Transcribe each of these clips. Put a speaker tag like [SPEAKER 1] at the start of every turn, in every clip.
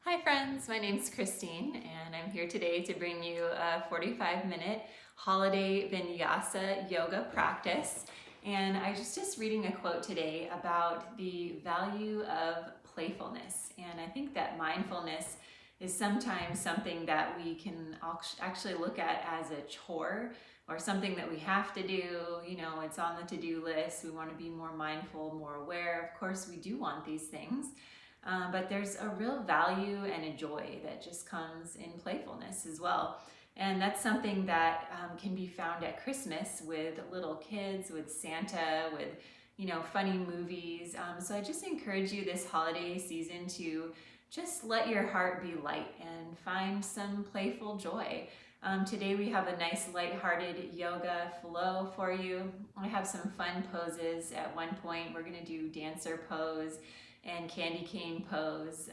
[SPEAKER 1] Hi friends, my name's Christine and I'm here today to bring you a 45-minute holiday Vinyasa yoga practice. And I was just reading a quote today about the value of playfulness. And I think that mindfulness is sometimes something that we can actually look at as a chore or something that we have to do. You know, it's on the to-do list. We want to be more mindful, more aware. Of course, we do want these things. But there's a real value and a joy that just comes in playfulness as well. And that's something that can be found at Christmas with little kids, with Santa, with funny movies. So I just encourage you this holiday season to just let your heart be light and find some playful joy. Today we have a nice lighthearted yoga flow for you. I have some fun poses. At one point we're going to do dancer pose and candy cane pose.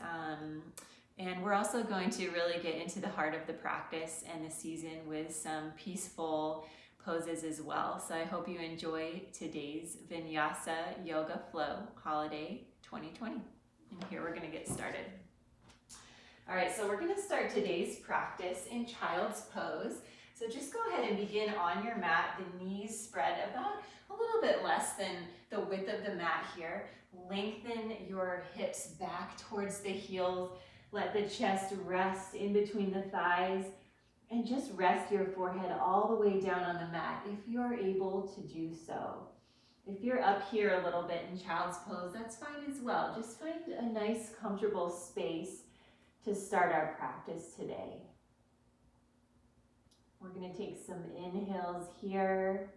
[SPEAKER 1] And we're also going to really get into the heart of the practice and the season with some peaceful poses as well. So I hope you enjoy today's Vinyasa Yoga Flow Holiday 2020. And here we're going to get started. All right, so we're going to start today's practice in child's pose. So just go ahead and begin on your mat, the knees spread about a little bit less than the width of the mat here. Lengthen your hips back towards the heels. Let the chest rest in between the thighs and just rest your forehead all the way down on the mat if you're able to do so. If you're up here a little bit in child's pose, that's fine as well. Just find a nice, comfortable space to start our practice today. We're going to take some inhales here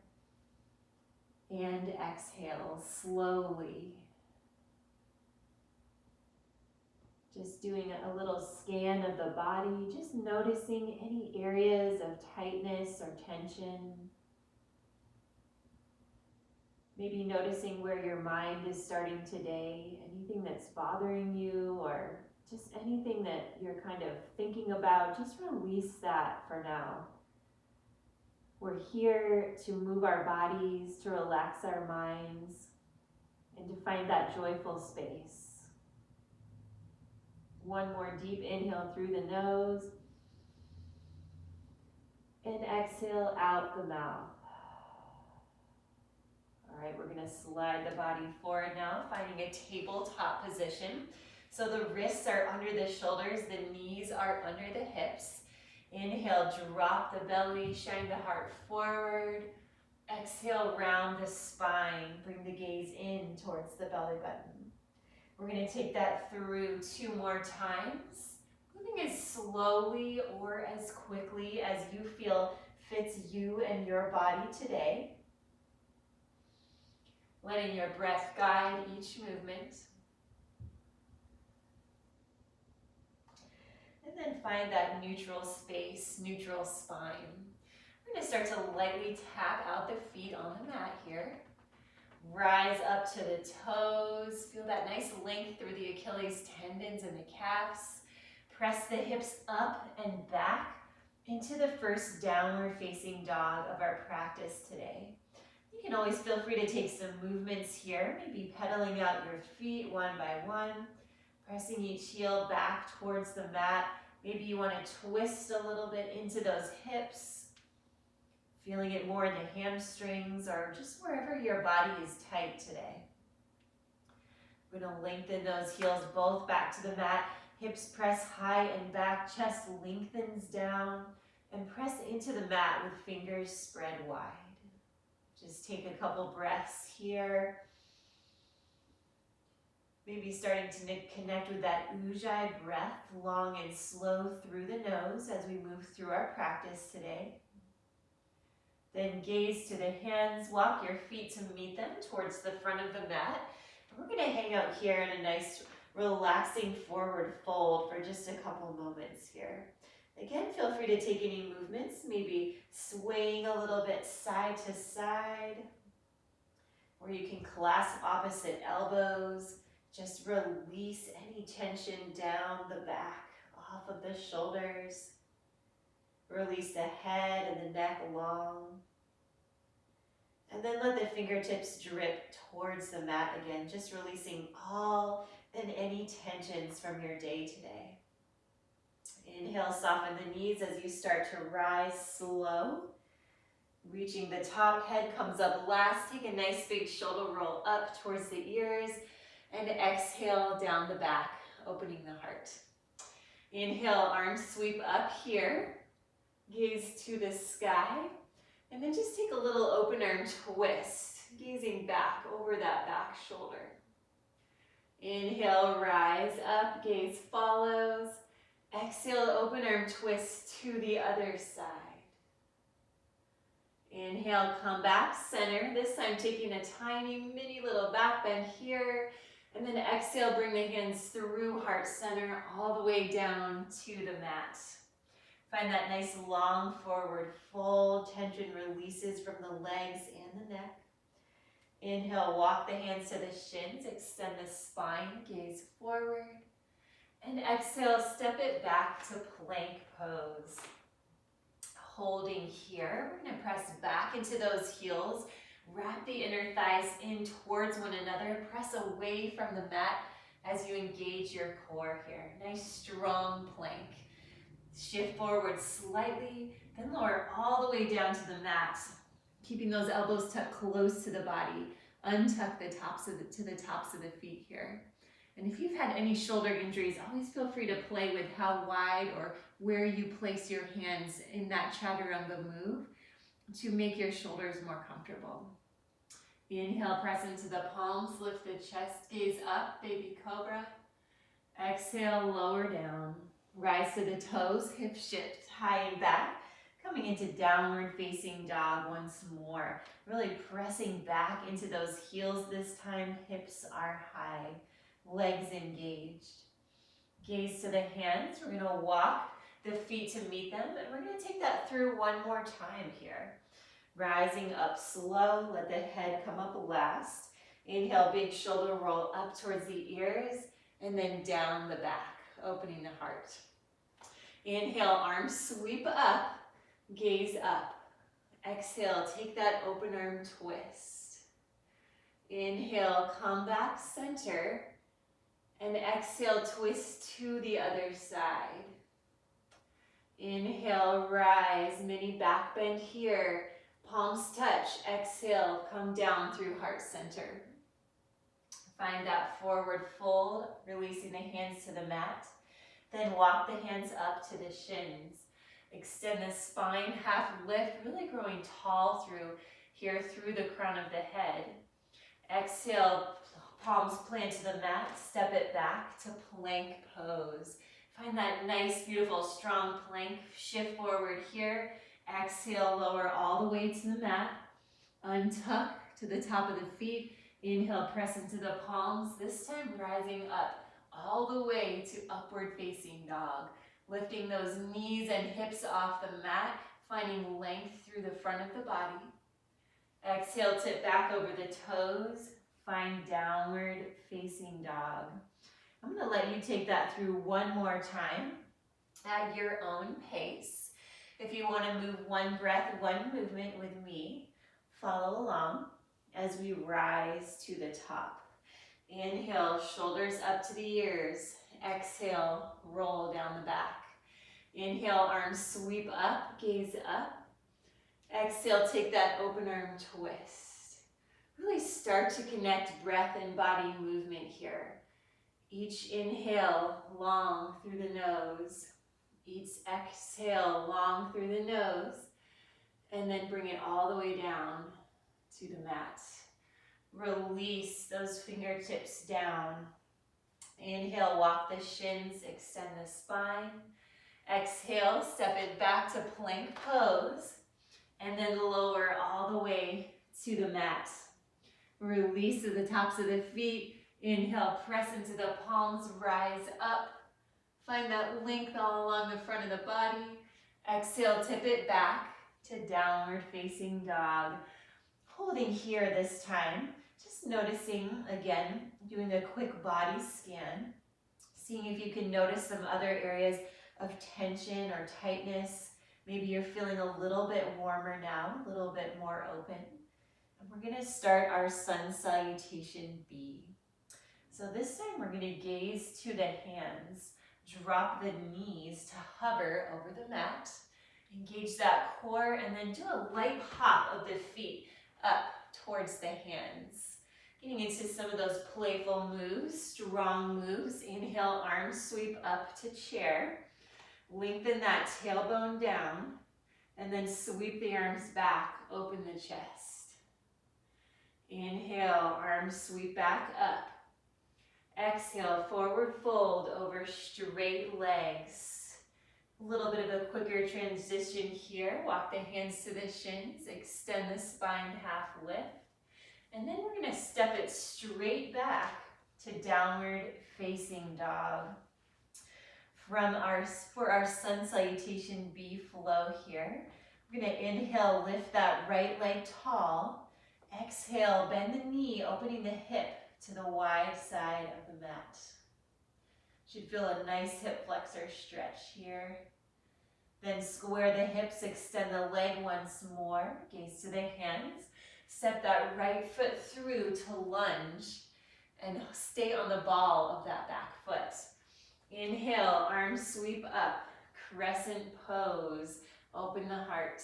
[SPEAKER 1] and exhale slowly. Just doing a little scan of the body, just noticing any areas of tightness or tension. Maybe noticing where your mind is starting today, anything that's bothering you or just anything that you're kind of thinking about, just release that for now. We're here to move our bodies, to relax our minds, and to find that joyful space. One more deep inhale through the nose, and exhale out the mouth. All right, we're going to slide the body forward now, finding a tabletop position. So the wrists are under the shoulders, the knees are under the hips. Inhale, drop the belly, shine the heart forward. Exhale, round the spine, bring the gaze in towards the belly button. We're going to take that through 2 more times, moving as slowly or as quickly as you feel fits you and your body today. Letting your breath guide each movement. And then find that neutral space, neutral spine. We're going to start to lightly tap out the feet on the mat here. Rise up to the toes. Feel that nice length through the Achilles tendons and the calves. Press the hips up and back into the first downward facing dog of our practice today. You can always feel free to take some movements here, maybe pedaling out your feet one by one, pressing each heel back towards the mat. Maybe you want to twist a little bit into those hips, feeling it more in the hamstrings or just wherever your body is tight today. We're going to lengthen those heels both back to the mat. Hips press high and back, chest lengthens down, and press into the mat with fingers spread wide. Just take a couple breaths here. Maybe starting to connect with that ujjayi breath, long and slow through the nose as we move through our practice today. Then gaze to the hands, walk your feet to meet them towards the front of the mat. And we're going to hang out here in a nice relaxing forward fold for just a couple moments here. Again, feel free to take any movements, maybe swaying a little bit side to side, or you can clasp opposite elbows. Just release any tension down the back, off of the shoulders. Release the head and the neck long. And then let the fingertips drip towards the mat again, just releasing all and any tensions from your day today. Inhale, soften the knees as you start to rise slow. Reaching the top, head comes up last. Take a nice big shoulder roll up towards the ears. And exhale down the back, opening the heart. Inhale, arms sweep up here. Gaze to the sky. And then just take a little open arm twist, gazing back over that back shoulder. Inhale, rise up, gaze follows. Exhale, open arm twist to the other side. Inhale, come back, center. This time taking a tiny, mini little back bend here. And then exhale, bring the hands through heart center all the way down to the mat. Find that nice long forward fold. Tension releases from the legs and the neck. Inhale, walk the hands to the shins. Extend the spine, gaze forward. And exhale, step it back to plank pose. Holding here, we're going to press back into those heels. Wrap the inner thighs in towards one another. Press away from the mat as you engage your core here. Nice strong plank. Shift forward slightly, then lower all the way down to the mat. Keeping those elbows tucked close to the body. Untuck the tops of the tops of the feet here. And if you've had any shoulder injuries, always feel free to play with how wide or where you place your hands in that chaturanga move to make your shoulders more comfortable. Inhale, press into the palms, lift the chest, gaze up, baby cobra. Exhale, lower down. Rise to the toes, hip shift high and back. Coming into downward facing dog once more. Really pressing back into those heels this time. Hips are high, legs engaged. Gaze to the hands. We're going to walk the feet to meet them, and we're going to take that through one more time here. Rising up slow, let the head come up last. Inhale, big shoulder roll up towards the ears, and then down the back, opening the heart. Inhale, arms sweep up, gaze up. Exhale, take that open arm twist. Inhale, come back center, and exhale, twist to the other side. Inhale, rise, mini back bend here. Palms touch, exhale, come down through heart center. Find that forward fold, releasing the hands to the mat. Then walk the hands up to the shins. Extend the spine, half lift, really growing tall through here, through the crown of the head. Exhale, palms plant to the mat, step it back to plank pose. Find that nice, beautiful, strong plank. Shift forward here. Exhale, lower all the way to the mat. Untuck to the top of the feet. Inhale, press into the palms. This time rising up all the way to upward facing dog. Lifting those knees and hips off the mat. Finding length through the front of the body. Exhale, tip back over the toes. Find downward facing dog. I'm going to let you take that through one more time at your own pace. If you want to move one breath, one movement with me, follow along as we rise to the top. Inhale, shoulders up to the ears. Exhale, roll down the back. Inhale, arms sweep up, gaze up. Exhale, take that open arm twist. Really start to connect breath and body movement here. Each inhale, long through the nose. Each exhale, long through the nose. And then bring it all the way down to the mat. Release those fingertips down. Inhale, walk the shins, extend the spine. Exhale, step it back to plank pose. And then lower all the way to the mat. Release to the tops of the feet. Inhale, press into the palms, rise up. Find that length all along the front of the body. Exhale, tip it back to downward facing dog. Holding here this time, just noticing, again, doing a quick body scan. Seeing if you can notice some other areas of tension or tightness. Maybe you're feeling a little bit warmer now, a little bit more open. And we're going to start our sun salutation B. So this time we're going to gaze to the hands. Drop the knees to hover over the mat. Engage that core and then do a light hop of the feet up towards the hands. Getting into some of those playful moves, strong moves. Inhale, arms sweep up to chair. Lengthen that tailbone down and then sweep the arms back, open the chest. Inhale, arms sweep back up. Exhale, forward fold over straight legs. A little bit of a quicker transition here. Walk the hands to the shins, extend the spine half lift. And then we're gonna step it straight back to downward facing dog. For our sun salutation B flow here, we're gonna inhale, lift that right leg tall. Exhale, bend the knee, opening the hip to the wide side of the mat. Should feel a nice hip flexor stretch here. Then square the hips, extend the leg once more, gaze to the hands. Step that right foot through to lunge and stay on the ball of that back foot. Inhale, arms sweep up, crescent pose, open the heart.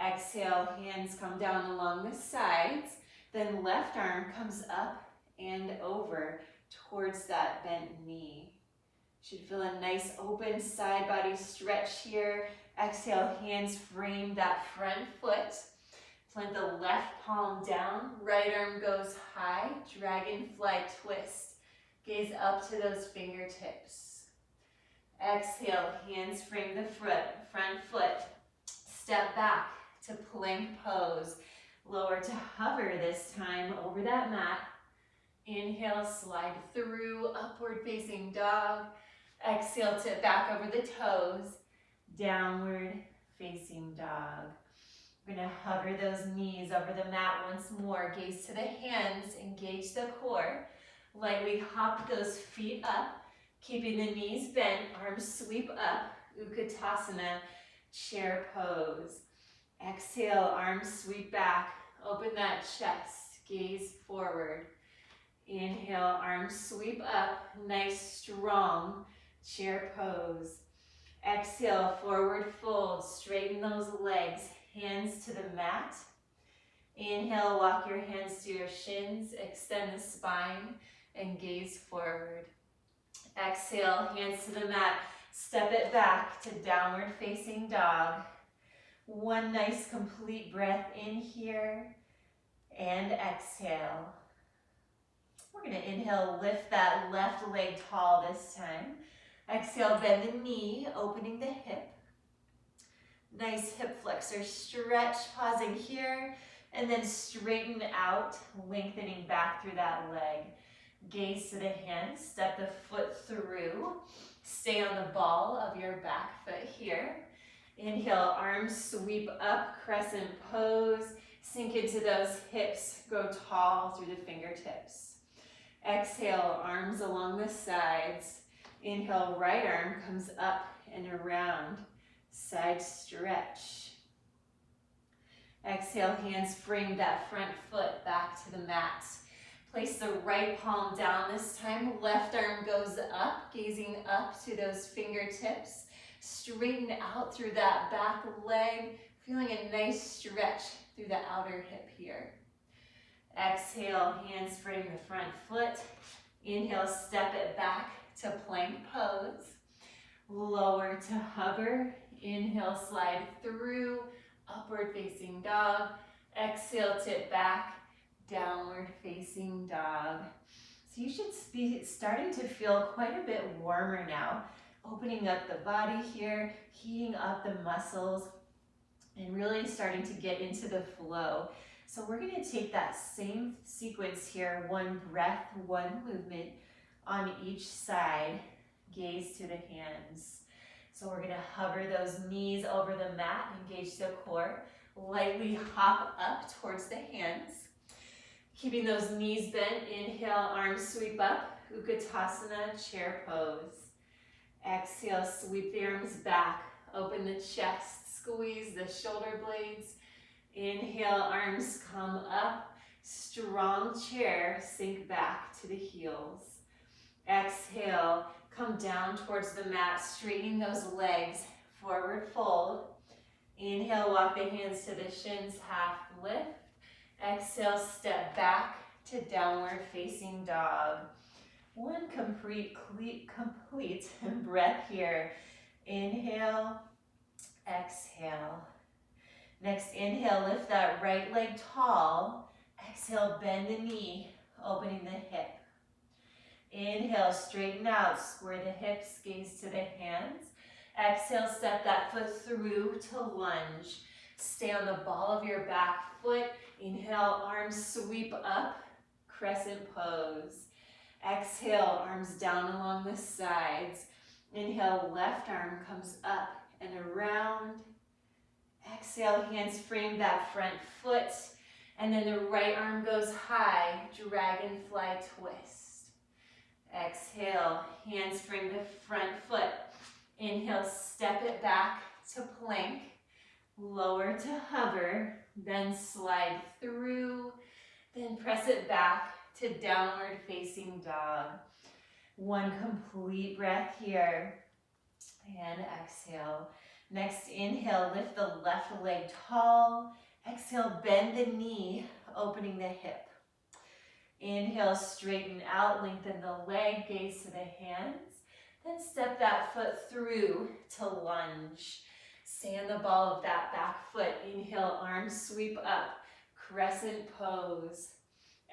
[SPEAKER 1] Exhale, hands come down along the sides, then left arm comes up and over towards that bent knee. Should feel a nice open side body stretch here. Exhale, hands frame that front foot. Plant the left palm down, right arm goes high, dragonfly twist. Gaze up to those fingertips. Exhale, hands frame the front foot. Step back to plank pose. Lower to hover this time over that mat. Inhale, slide through, upward facing dog. Exhale, tip back over the toes. Downward facing dog. We're gonna hover those knees over the mat once more. Gaze to the hands, engage the core. Lightly hop those feet up, keeping the knees bent, arms sweep up. Utkatasana, chair pose. Exhale, arms sweep back, open that chest, gaze forward. Inhale, arms sweep up, nice strong chair pose. Exhale, forward fold, straighten those legs, hands to the mat. Inhale, walk your hands to your shins, extend the spine and gaze forward. Exhale, hands to the mat, step it back to downward facing dog. One nice complete breath in here and exhale. We're gonna inhale, lift that left leg tall this time. Exhale, bend the knee, opening the hip. Nice hip flexor stretch, pausing here, and then straighten out, lengthening back through that leg. Gaze to the hands, step the foot through. Stay on the ball of your back foot here. Inhale, arms sweep up, crescent pose. Sink into those hips, grow tall through the fingertips. Exhale, arms along the sides. Inhale, right arm comes up and around. Side stretch. Exhale, hands frame that front foot back to the mat. Place the right palm down this time. Left arm goes up, gazing up to those fingertips. Straighten out through that back leg, feeling a nice stretch through the outer hip here. Exhale, hands frame the front foot. Inhale, step it back to plank pose. Lower to hover. Inhale, slide through, upward facing dog. Exhale, tip back, downward facing dog. So you should be starting to feel quite a bit warmer now. Opening up the body here, heating up the muscles, and really starting to get into the flow. So we're gonna take that same sequence here, one breath, one movement on each side. Gaze to the hands. So we're gonna hover those knees over the mat, engage the core, lightly hop up towards the hands. Keeping those knees bent, inhale, arms sweep up, Utkatasana, chair pose. Exhale, sweep the arms back, open the chest, squeeze the shoulder blades. Inhale, arms come up, strong chair, sink back to the heels. Exhale, come down towards the mat, straightening those legs, forward fold. Inhale, walk the hands to the shins, half lift. Exhale, step back to downward facing dog. One complete breath here. Inhale, exhale. Next, inhale, lift that right leg tall. Exhale, bend the knee, opening the hip. Inhale, straighten out, square the hips, gaze to the hands. Exhale, step that foot through to lunge. Stay on the ball of your back foot. Inhale, arms sweep up, crescent pose. Exhale, arms down along the sides. Inhale, left arm comes up and around. Exhale, hands frame that front foot. And then the right arm goes high, dragonfly twist. Exhale, hands frame the front foot. Inhale, step it back to plank. Lower to hover, then slide through. Then press it back to downward facing dog. One complete breath here. And exhale. Next, inhale, lift the left leg tall. Exhale, bend the knee, opening the hip. Inhale, straighten out, lengthen the leg, gaze to the hands. Then step that foot through to lunge. Stay on the ball of that back foot. Inhale, arms sweep up, crescent pose.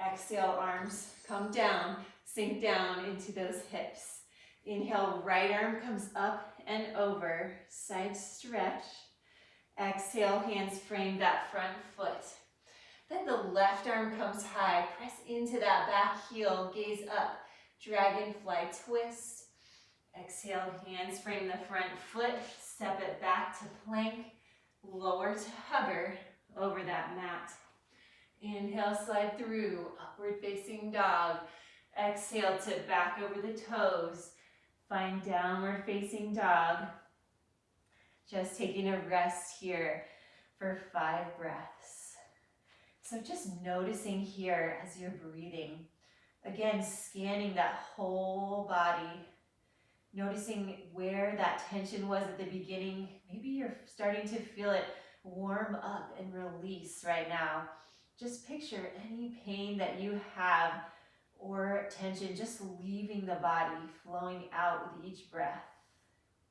[SPEAKER 1] Exhale, arms come down, sink down into those hips. Inhale, right arm comes up and over, side stretch. Exhale, hands frame that front foot. Then the left arm comes high, press into that back heel, gaze up, dragonfly twist. Exhale, hands frame the front foot, step it back to plank, lower to hover over that mat. Inhale, slide through, upward facing dog. Exhale, tip back over the toes. Find downward facing dog. Just taking a rest here for 5 breaths. So just noticing here as you're breathing. Again, scanning that whole body. Noticing where that tension was at the beginning. Maybe you're starting to feel it warm up and release right now. Just picture any pain that you have or tension just leaving the body, flowing out with each breath.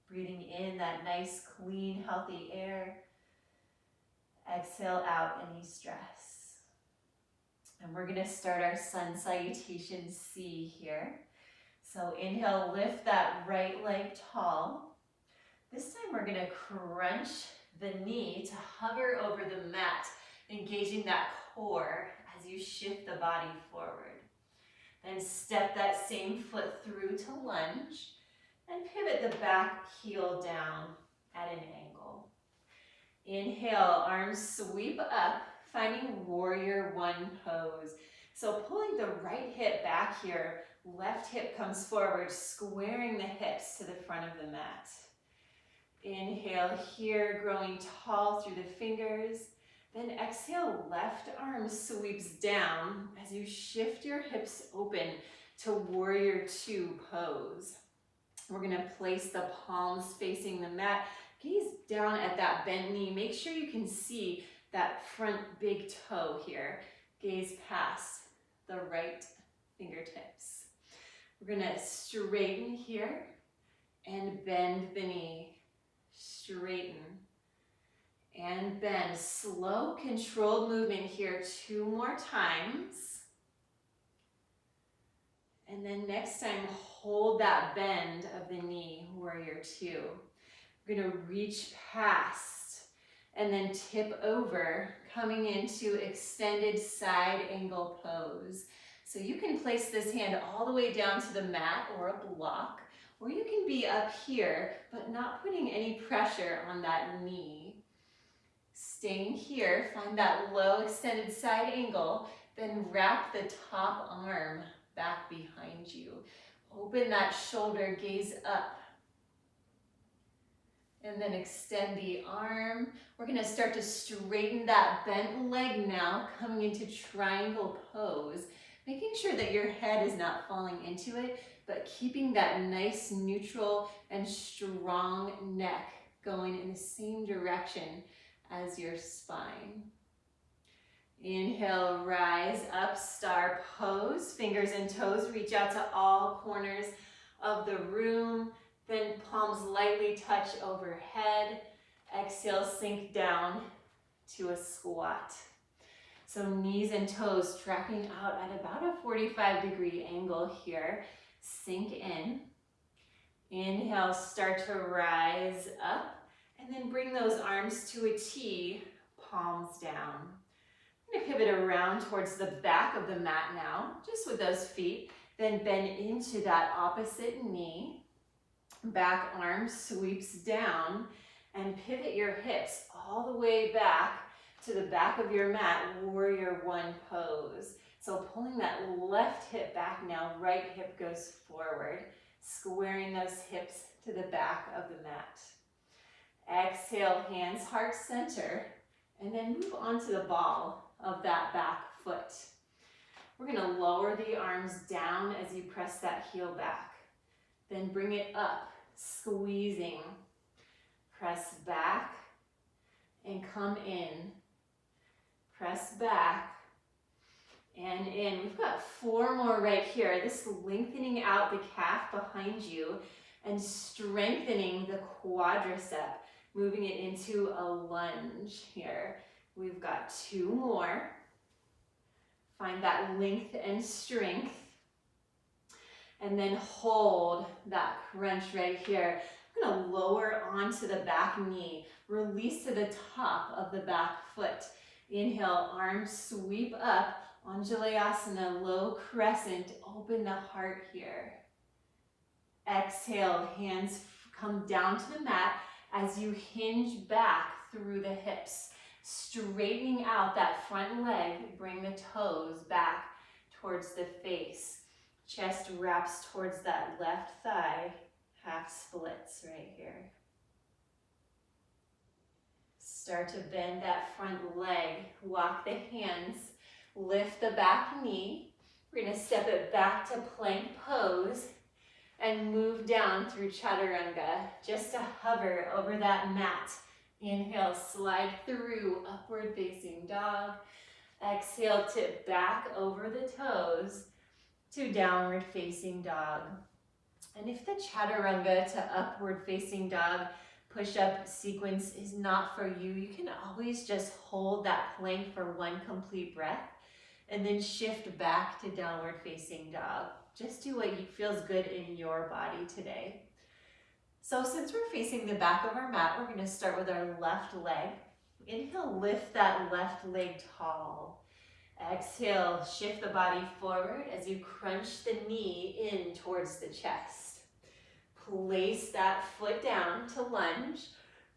[SPEAKER 1] Breathing in that nice, clean, healthy air. Exhale out any stress. And we're gonna start our sun salutation C here. So inhale, lift that right leg tall. This time we're gonna crunch the knee to hover over the mat, engaging that core as you shift the body forward. Then step that same foot through to lunge and pivot the back heel down at an angle. Inhale, arms sweep up, finding warrior one pose. So pulling the right hip back here, left hip comes forward, squaring the hips to the front of the mat. Inhale here, growing tall through the fingers. Then exhale, left arm sweeps down as you shift your hips open to warrior two pose. We're gonna place the palms facing the mat, gaze down at that bent knee. Make sure you can see that front big toe here. Gaze past the right fingertips. We're gonna straighten here and bend the knee. Straighten and bend. Slow, controlled movement here 2 more times. And then next time, hold that bend of the knee, warrior two. We're gonna reach past and then tip over, coming into extended side angle pose. So you can place this hand all the way down to the mat or a block, or you can be up here, but not putting any pressure on that knee. Staying here, find that low extended side angle, then wrap the top arm back behind you. Open that shoulder, gaze up. And then extend the arm. We're gonna start to straighten that bent leg now, coming into triangle pose. Making sure that your head is not falling into it, but keeping that nice, neutral, and strong neck going in the same direction as your spine. Inhale, rise up, star pose. Fingers and toes reach out to all corners of the room. Then palms lightly touch overhead. Exhale, sink down to a squat. So knees and toes tracking out at about a 45-degree angle here. Sink in. Inhale, start to rise up. And then bring those arms to a T, palms down. I'm going to pivot around towards the back of the mat now, just with those feet. Then bend into that opposite knee. Back arm sweeps down and pivot your hips all the way back to the back of your mat, warrior one pose. So pulling that left hip back now, right hip goes forward, squaring those hips to the back of the mat. Exhale, hands heart center, and then move onto the ball of that back foot. We're going to lower the arms down as you press that heel back. Then bring it up, squeezing. Press back and come in. Press back and in. We've got 4 more right here. This lengthening out the calf behind you and strengthening the quadricep, moving it into a lunge here. We've got 2 more. Find that length and strength. And then hold that crunch right here. I'm going to lower onto the back knee. Release to the top of the back foot. Inhale, arms sweep up. Anjalayasana, low crescent. Open the heart here. Exhale, hands come down to the mat as you hinge back through the hips. Straightening out that front leg, bring the toes back towards the face. Chest wraps towards that left thigh, half splits right here. Start to bend that front leg, walk the hands, lift the back knee. We're going to step it back to plank pose and move down through chaturanga, just to hover over that mat. Inhale, slide through, upward facing dog. Exhale, tip back over the toes to downward facing dog. And if the chaturanga to upward facing dog push-up sequence is not for you, you can always just hold that plank for 1 complete breath and then shift back to downward facing dog. Just do what feels good in your body today. So since we're facing the back of our mat, we're going to start with our left leg. Inhale, lift that left leg tall. Exhale, shift the body forward as you crunch the knee in towards the chest. Place that foot down to lunge,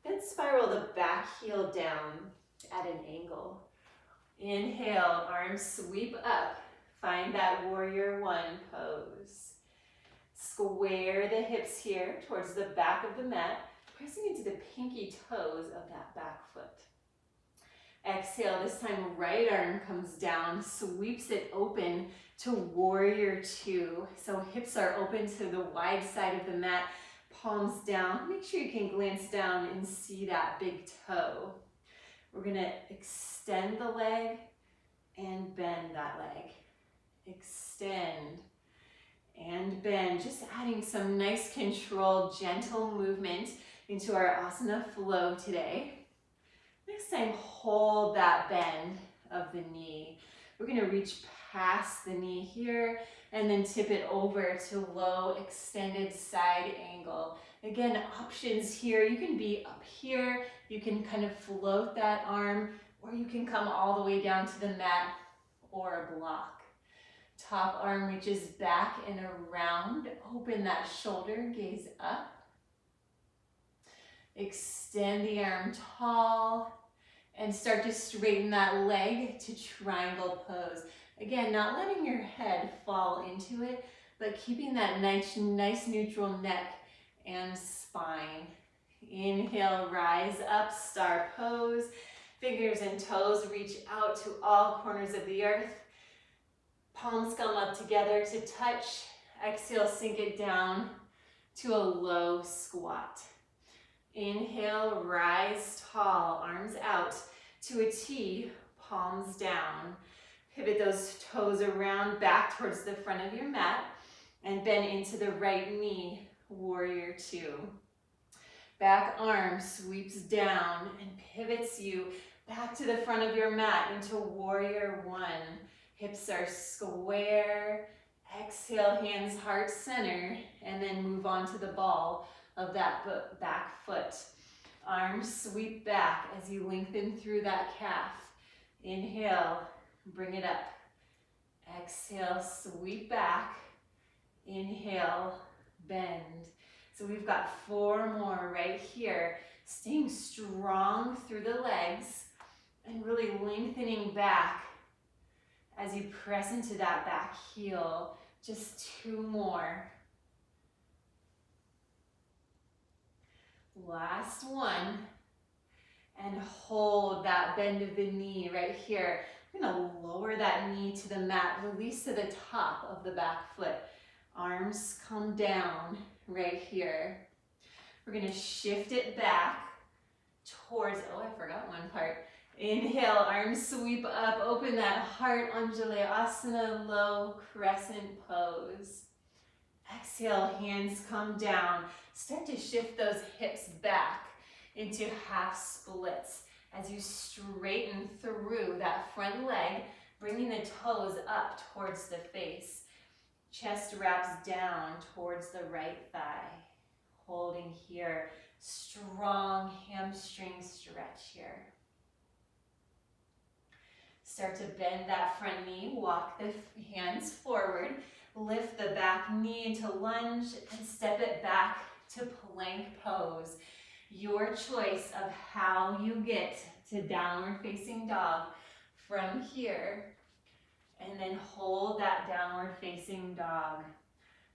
[SPEAKER 1] then spiral the back heel down at an angle. Inhale, arms sweep up. Find that warrior one pose. Square the hips here towards the back of the mat, pressing into the pinky toes of that back foot. Exhale, this time right arm comes down, sweeps it open to warrior two. So hips are open to the wide side of the mat, palms down. Make sure you can glance down and see that big toe. We're gonna extend the leg and bend that leg. Extend and bend, just adding some nice controlled, gentle movement into our asana flow today. Next time, hold that bend of the knee. We're gonna reach past the knee here and then tip it over to low extended side angle. Again, options here. You can be up here, you can kind of float that arm, or you can come all the way down to the mat or a block. Top arm reaches back and around. Open that shoulder, gaze up. Extend the arm tall and start to straighten that leg to triangle pose. Again, not letting your head fall into it, but keeping that nice neutral neck and spine. Inhale, rise up, star pose. Fingers and toes reach out to all corners of the earth. Palms come up together to touch. Exhale, sink it down to a low squat. Inhale, rise tall, arms out to a T, palms down. Pivot those toes around back towards the front of your mat and bend into the right knee, warrior two. Back arm sweeps down and pivots you back to the front of your mat into warrior one. Hips are square. Exhale, hands heart center, and then move on to the ball of that back foot. Arms sweep back as you lengthen through that calf. Inhale, bring it up. Exhale, sweep back. Inhale, bend. So we've got 4 more right here. Staying strong through the legs and really lengthening back as you press into that back heel. Just 2 more. Last one. And hold that bend of the knee right here. I'm gonna lower that knee to the mat, release to the top of the back foot. Arms come down right here. We're gonna shift it back towards, oh, I forgot one part. Inhale, arms sweep up, open that heart, Anjalayasana, low crescent pose. Exhale, hands come down. Start to shift those hips back into half splits as you straighten through that front leg, bringing the toes up towards the face. Chest wraps down towards the right thigh. Holding here, strong hamstring stretch here. Start to bend that front knee, walk the hands forward, lift the back knee into lunge and step it back to plank pose. Your choice of how you get to downward facing dog from here. And then hold that downward facing dog.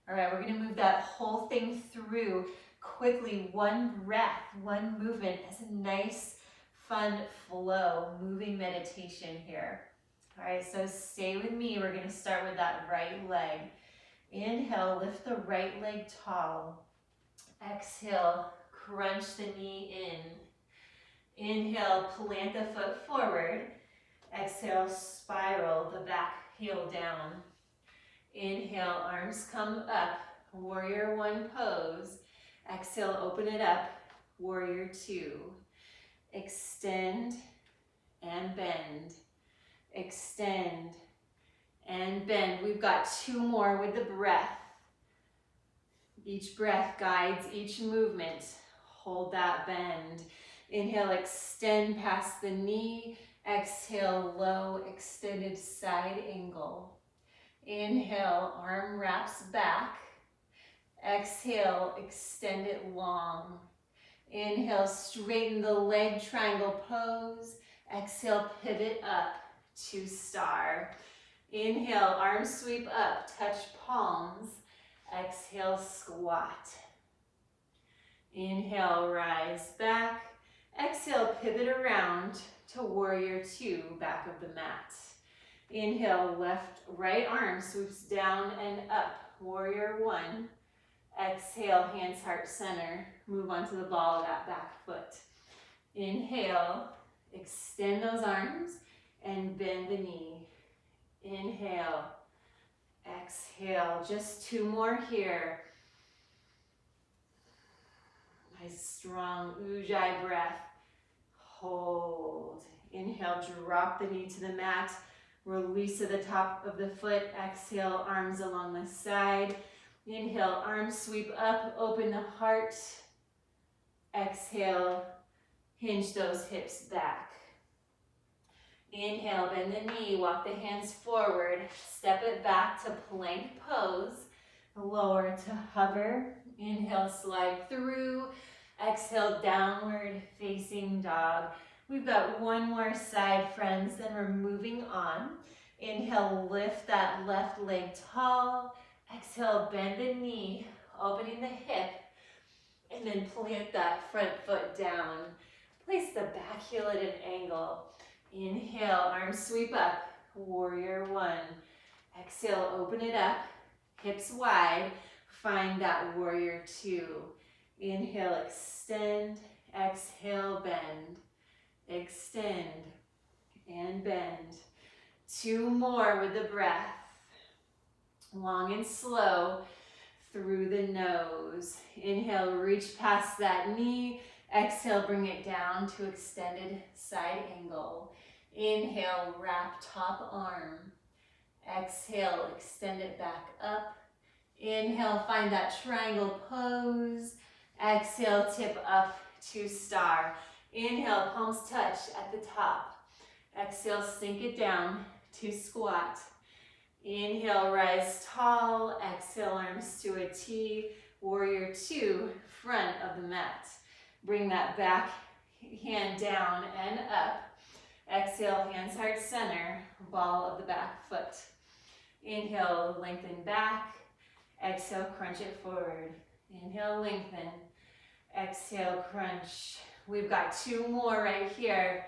[SPEAKER 1] All right, we're gonna move that whole thing through quickly. One breath, one movement as a nice, fun flow, moving meditation here. All right, so stay with me. We're gonna start with that right leg. Inhale, lift the right leg tall. Exhale, crunch the knee in. Inhale, plant the foot forward. Exhale, spiral the back heel down. Inhale, arms come up, warrior one pose. Exhale, open it up, warrior two. Extend and bend. Extend and bend. We've got 2 more with the breath. Each breath guides each movement. Hold that bend. Inhale, extend past the knee. Exhale, low extended side angle. Inhale, arm wraps back. Exhale, extend it long. Inhale, straighten the leg triangle pose. Exhale, pivot up to star. Inhale, arms sweep up, touch palms. Exhale, squat. Inhale, rise back. Exhale, pivot around to warrior two, back of the mat. Inhale, left, right arm sweeps down and up, warrior one. Exhale, hands heart center. Move onto the ball of that back foot. Inhale, extend those arms and bend the knee. Inhale, exhale, just 2 more here. Nice strong Ujjayi breath. Hold. Inhale, drop the knee to the mat. Release to the top of the foot. Exhale, arms along the side. Inhale, arms sweep up, open the heart. Exhale, hinge those hips back. Inhale, bend the knee, walk the hands forward, step it back to plank pose. Lower to hover. Inhale, slide through. Exhale, downward facing dog. We've got 1 more side, friends, then we're moving on. Inhale, lift that left leg tall. Exhale, bend the knee, opening the hip, and then plant that front foot down. Place the back heel at an angle. Inhale, arms sweep up, warrior one. Exhale, open it up, hips wide. Find that warrior two. Inhale, extend. Exhale, bend. Extend and bend. Two more with the breath. Long and slow through the nose. Inhale, reach past that knee. Exhale, bring it down to extended side angle. Inhale, wrap top arm. Exhale, extend it back up. Inhale, find that triangle pose. Exhale, tip up to star. Inhale, palms touch at the top. Exhale, sink it down to squat. Inhale, rise tall. Exhale, arms to a T. Warrior two, front of the mat. Bring that back hand down and up. Exhale, hands heart center, ball of the back foot. Inhale, lengthen back. Exhale, crunch it forward. Inhale, lengthen. Exhale, crunch. We've got two more right here.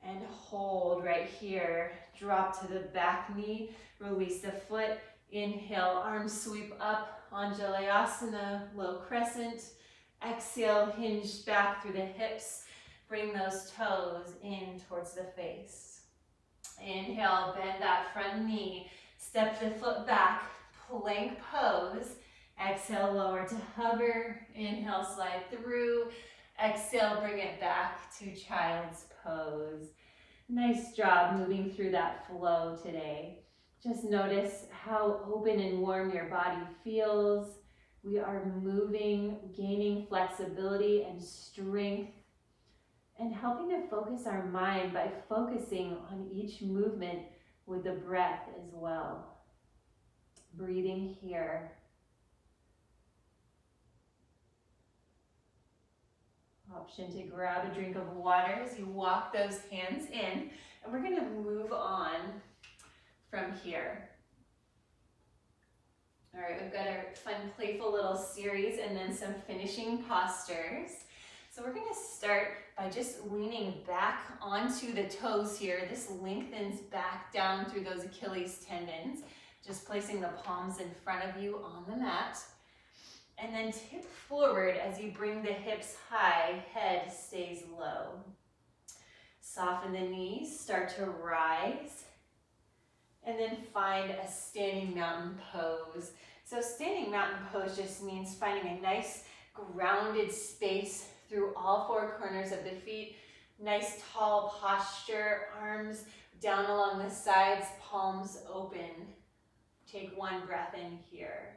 [SPEAKER 1] And hold right here. Drop to the back knee. Release the foot. Inhale, arms sweep up. Anjalayasana, low crescent. Exhale, hinge back through the hips. Bring those toes in towards the face. Inhale, bend that front knee. Step the foot back, plank pose. Exhale, lower to hover. Inhale, slide through. Exhale, bring it back to child's pose. Nice job moving through that flow today. Just notice how open and warm your body feels. We are moving, gaining flexibility and strength, and helping to focus our mind by focusing on each movement with the breath as well. Breathing here. Option to grab a drink of water as you walk those hands in. And we're going to move on from here. All right, we've got our fun, playful little series and then some finishing postures. So we're going to start by just leaning back onto the toes here. This lengthens back down through those Achilles tendons. Just placing the palms in front of you on the mat. And then tip forward as you bring the hips high, head stays low. Soften the knees, start to rise. And then find a standing mountain pose. So standing mountain pose just means finding a nice grounded space through all four corners of the feet. Nice tall posture, arms down along the sides, palms open. Take one breath in here.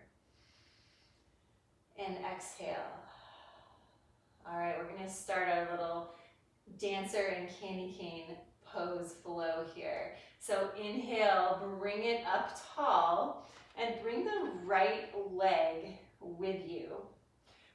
[SPEAKER 1] And exhale. All right, we're gonna start our little dancer and candy cane pose flow here. So inhale, bring it up tall and bring the right leg with you.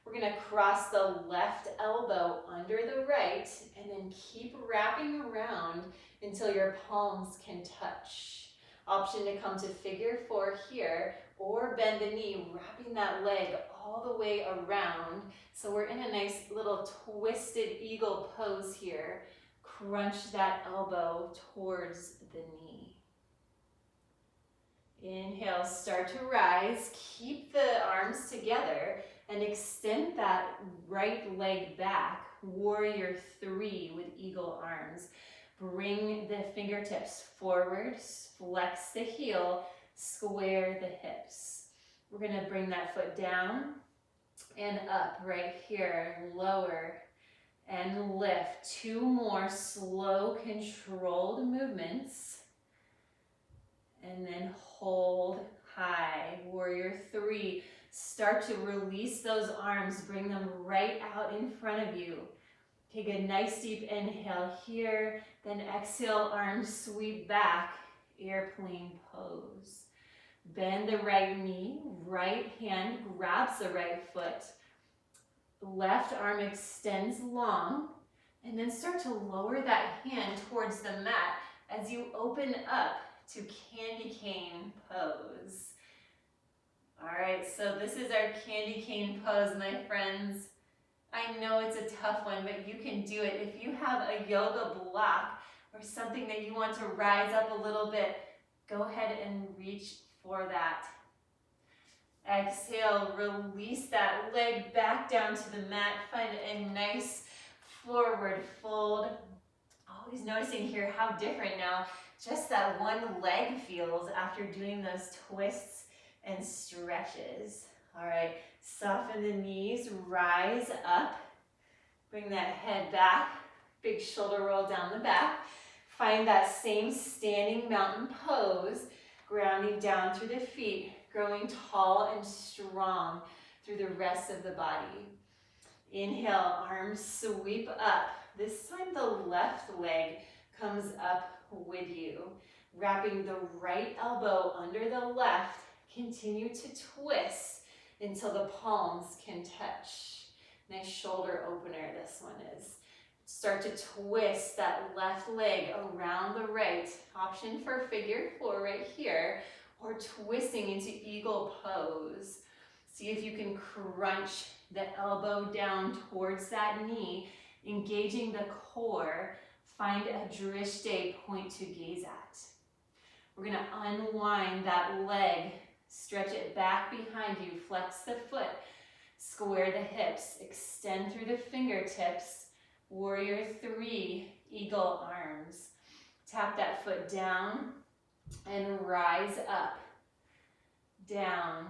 [SPEAKER 1] We're gonna cross the left elbow under the right and then keep wrapping around until your palms can touch. Option to come to figure four here or bend the knee, wrapping that leg all the way around. So we're in a nice little twisted eagle pose here. Crunch that elbow towards the knee. Inhale, start to rise. Keep the arms together and extend that right leg back. Warrior three with eagle arms. Bring the fingertips forward, flex the heel, square the hips. We're gonna bring that foot down and up right here, lower and lift. Two more slow, controlled movements. And then hold high, warrior three. Start to release those arms, bring them right out in front of you. Take a nice deep inhale here, then exhale, arms sweep back, airplane pose. Bend the right knee, right hand grabs the right foot. Left arm extends long, and then start to lower that hand towards the mat as you open up to candy cane pose. All right, so this is our candy cane pose, my friends. I know it's a tough one, but you can do it. If you have a yoga block or something that you want to rise up a little bit, go ahead and reach for that. Exhale, release that leg back down to the mat. Find a nice forward fold. Always noticing here how different now just that one leg feels after doing those twists and stretches. All right, soften the knees, rise up. Bring that head back, big shoulder roll down the back. Find that same standing mountain pose, grounding down through the feet, growing tall and strong through the rest of the body. Inhale, arms sweep up. This time the left leg comes up with you. Wrapping the right elbow under the left, continue to twist until the palms can touch. Nice shoulder opener, this one is. Start to twist that left leg around the right. Option for figure 4 right here, or twisting into eagle pose. See if you can crunch the elbow down towards that knee, engaging the core. Find a drishte point to gaze at. We're gonna unwind that leg, stretch it back behind you, flex the foot, square the hips, extend through the fingertips. Warrior 3, eagle arms. Tap that foot down and rise up, down,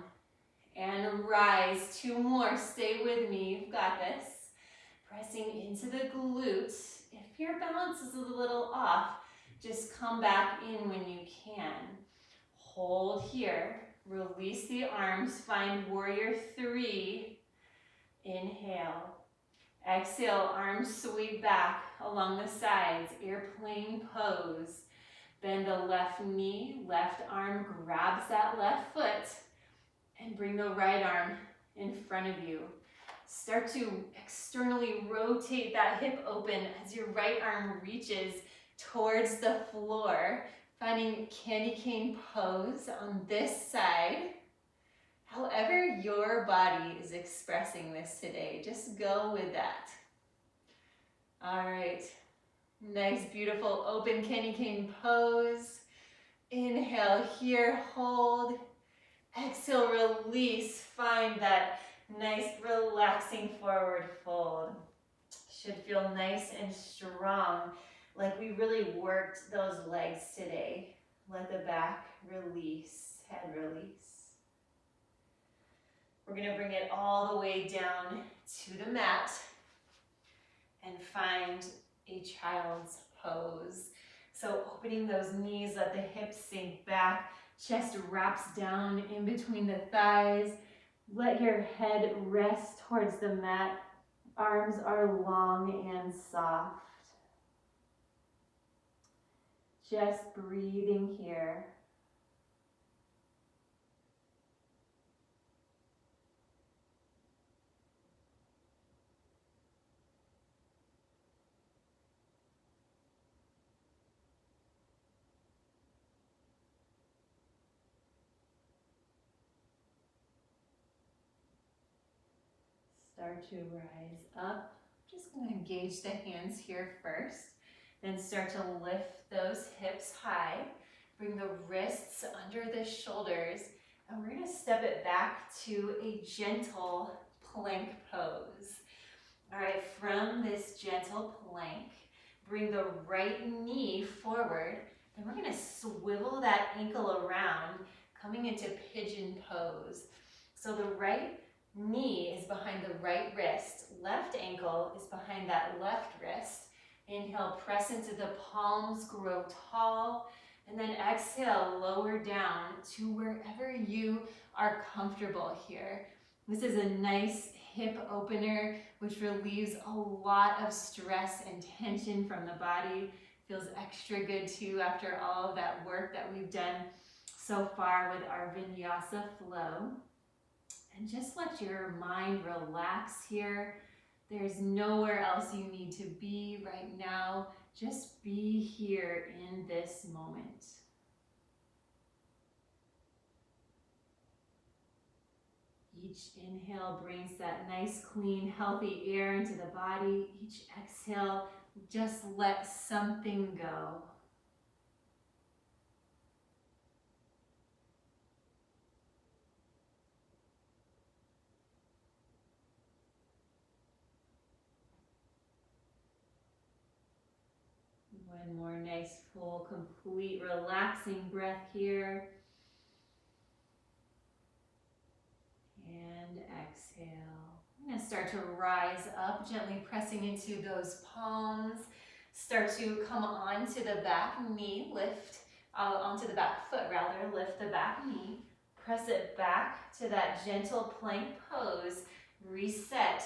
[SPEAKER 1] and rise. 2 more, stay with me, you've got this. Pressing into the glutes. If your balance is a little off, just come back in when you can. Hold here, release the arms, find warrior 3. Inhale. Exhale, arms sweep back along the sides, airplane pose. Bend the left knee, left arm grabs that left foot, and bring the right arm in front of you. Start to externally rotate that hip open as your right arm reaches towards the floor, finding candy cane pose on this side. However your body is expressing this today, just go with that. All right, nice, beautiful open candy cane pose. Inhale here, hold. Exhale, release. Find that nice, relaxing forward fold. Should feel nice and strong, like we really worked those legs today. Let the back release, head release. We're gonna bring it all the way down to the mat and find a child's pose. So opening those knees, let the hips sink back, chest wraps down in between the thighs. Let your head rest towards the mat. Arms are long and soft. Just breathing here. Start to rise up. Just going to engage the hands here first. Then start to lift those hips high. Bring the wrists under the shoulders. And we're going to step it back to a gentle plank pose. All right, from this gentle plank, bring the right knee forward. Then we're going to swivel that ankle around, coming into pigeon pose. So the right knee is behind the right wrist. Left ankle is behind that left wrist. Inhale, press into the palms, grow tall. And then exhale, lower down to wherever you are comfortable here. This is a nice hip opener, which relieves a lot of stress and tension from the body. Feels extra good too after all of that work that we've done so far with our Vinyasa flow. And just let your mind relax here. There's nowhere else you need to be right now. Just be here in this moment. Each inhale brings that nice, clean, healthy air into the body. Each exhale Just let something go. One more nice, full, complete, relaxing breath here. And exhale. I'm going to start to rise up, gently pressing into those palms. Start to come onto the back knee, lift onto the back foot rather, lift the back knee. Press it back to that gentle plank pose. Reset,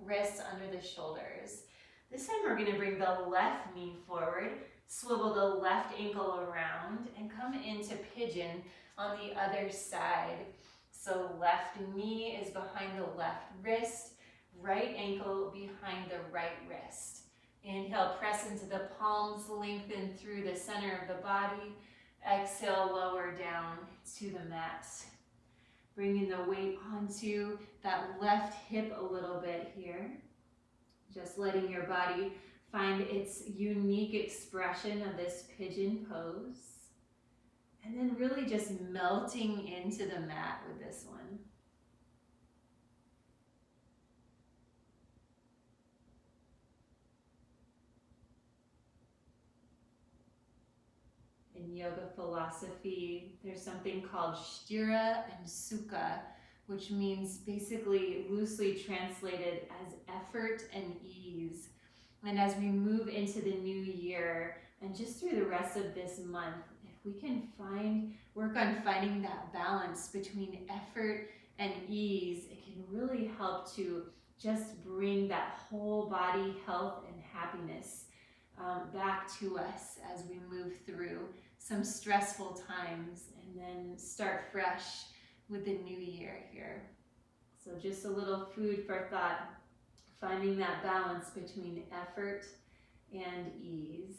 [SPEAKER 1] wrists under the shoulders. This time we're going to bring the left knee forward, swivel the left ankle around, and come into pigeon on the other side. So left knee is behind the left wrist, right ankle behind the right wrist. Inhale, press into the palms, lengthen through the center of the body. Exhale, lower down to the mat. Bringing the weight onto that left hip a little bit here. Just letting your body find its unique expression of this pigeon pose. And then really just melting into the mat with this one. In yoga philosophy, there's something called sthira and sukha, which means basically loosely translated as effort and ease. And as we move into the new year and just through the rest of this month, if we can work on finding that balance between effort and ease, it can really help to just bring that whole body health and happiness back to us as we move through some stressful times and then start fresh with the new year here. So just a little food for thought, finding that balance between effort and ease.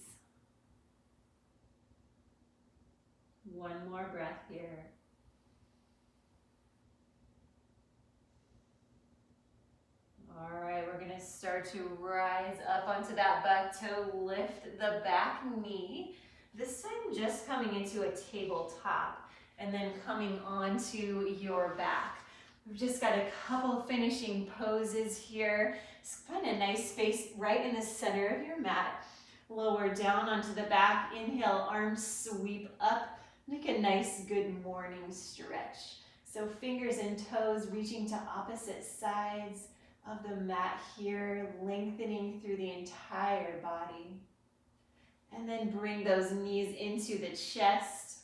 [SPEAKER 1] One more breath here. All right, we're gonna start to rise up onto that butt toe, lift the back knee. This time just coming into a tabletop and then coming onto your back. We've just got a couple finishing poses here. Just find a nice space right in the center of your mat. Lower down onto the back. Inhale, arms sweep up. Make a nice good morning stretch. So fingers and toes reaching to opposite sides of the mat here, lengthening through the entire body. And then bring those knees into the chest.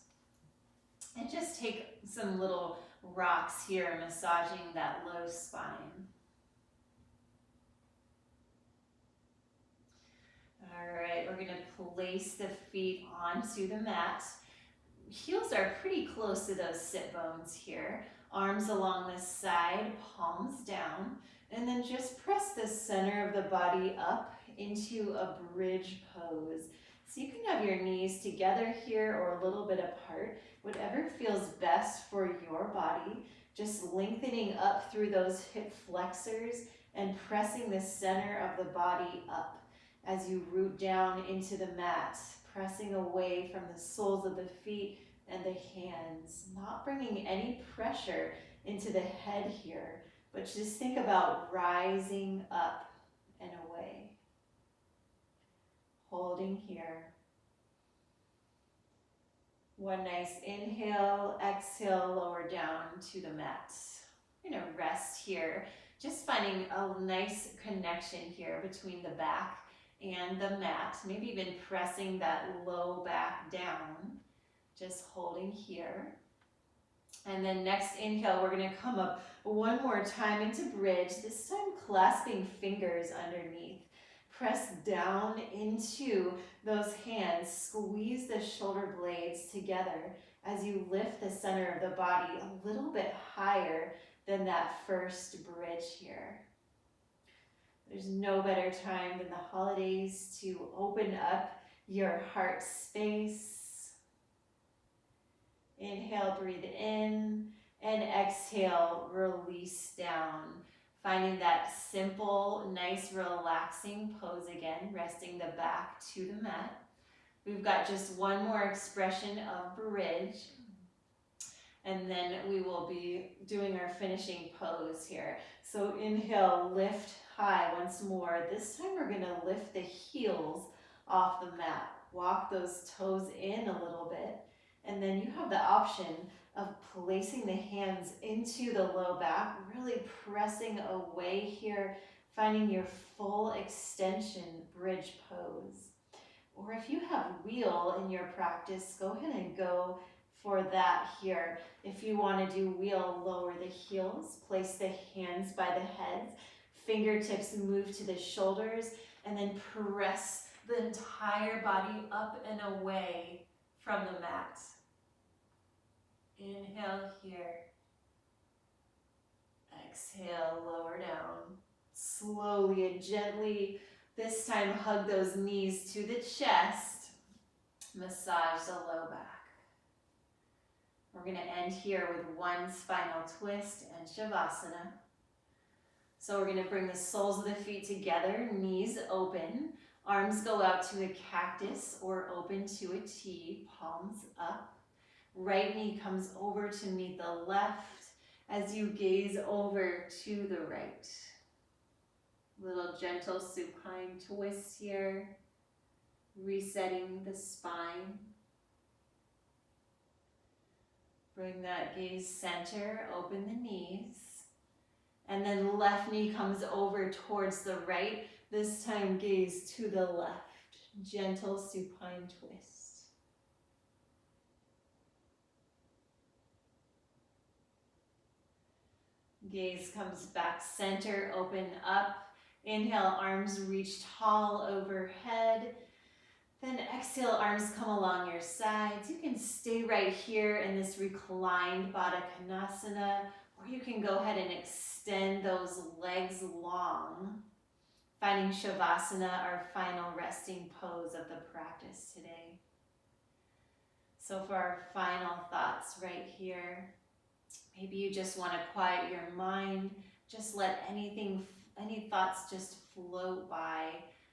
[SPEAKER 1] And just take some little rocks here, massaging that low spine. All right, we're gonna place the feet onto the mat. Heels are pretty close to those sit bones here. Arms along the side, palms down. And then just press the center of the body up into a bridge pose. So you can have your knees together here or a little bit apart, whatever feels best for your body. Just lengthening up through those hip flexors and pressing the center of the body up as you root down into the mat, pressing away from the soles of the feet and the hands, not bringing any pressure into the head here, but just think about rising up and away. Holding here. One nice inhale, exhale, lower down to the mat. We're gonna rest here, just finding a nice connection here between the back and the mat, maybe even pressing that low back down, just holding here. And then next inhale, we're gonna come up one more time into bridge, this time clasping fingers underneath. Press down into those hands, squeeze the shoulder blades together as you lift the center of the body a little bit higher than that first bridge here. There's no better time than the holidays to open up your heart space. Inhale, breathe in, and exhale, release down. Finding that simple, nice, relaxing pose again, resting the back to the mat. We've got just one more expression of bridge, and then we will be doing our finishing pose here. So inhale, lift high once more. This time we're gonna lift the heels off the mat. Walk those toes in a little bit, and then you have the option of placing the hands into the low back, really pressing away here, finding your full extension bridge pose. Or if you have wheel in your practice, go ahead and go for that here. If you want to do wheel, lower the heels, place the hands by the heads, fingertips move to the shoulders, and then press the entire body up and away from the mat. Inhale here. Exhale, lower down. Slowly and gently, this time hug those knees to the chest. Massage the low back. We're going to end here with one spinal twist and Shavasana. So we're going to bring the soles of the feet together, knees open, arms go out to a cactus or open to a T, palms up. Right knee comes over to meet the left as you gaze over to the right. Little gentle supine twist here, resetting the spine. Bring that gaze center, open the knees. And then left knee comes over towards the right. This time gaze to the left. Gentle supine twist. Gaze comes back center, open up. Inhale, arms reach tall overhead. Then exhale, arms come along your sides. You can stay right here in this reclined Baddha Konasana, or you can go ahead and extend those legs long, finding Shavasana, our final resting pose of the practice today. So for our final thoughts right here, maybe you just want to quiet your mind, just let any thoughts just float by.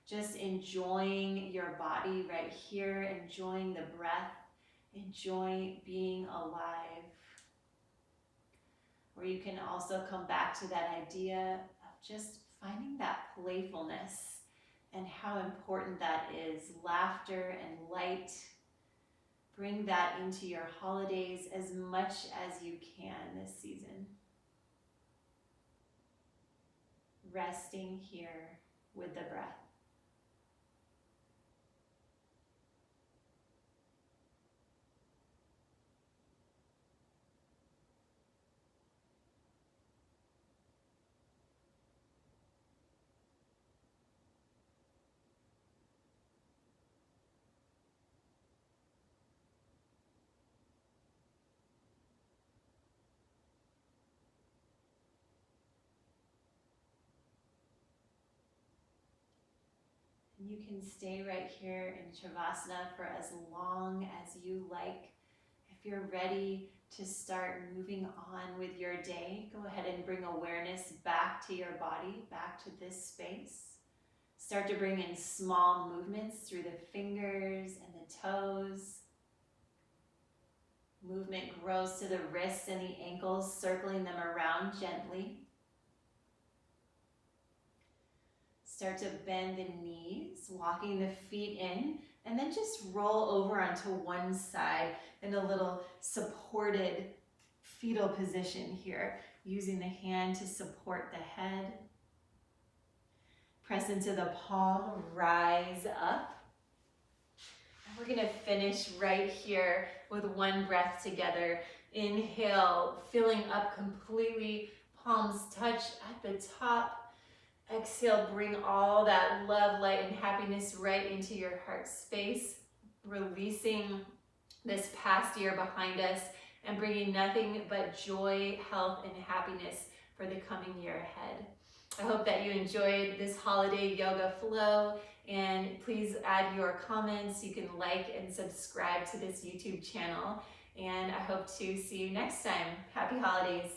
[SPEAKER 1] Just enjoying your body right here, enjoying the breath, enjoying being alive. Or you can also come back to that idea of just finding that playfulness and how important that is. Laughter and light. Bring that into your holidays as much as you can this season. Resting here with the breath. You can stay right here in Shavasana for as long as you like. If you're ready to start moving on with your day, go ahead and bring awareness back to your body, back to this space. Start to bring in small movements through the fingers and the toes. Movement grows to the wrists and the ankles, circling them around gently. Start to bend the knees, walking the feet in, and then just roll over onto one side in a little supported fetal position here, using the hand to support the head. Press into the palm, rise up. And we're gonna finish right here with one breath together. Inhale, filling up completely, palms touch at the top. Exhale, bring all that love, light, and happiness right into your heart space, releasing this past year behind us and bringing nothing but joy, health, and happiness for the coming year ahead. I hope that you enjoyed this holiday yoga flow, and please add your comments. You can like and subscribe to this YouTube channel, and I hope to see you next time. Happy holidays.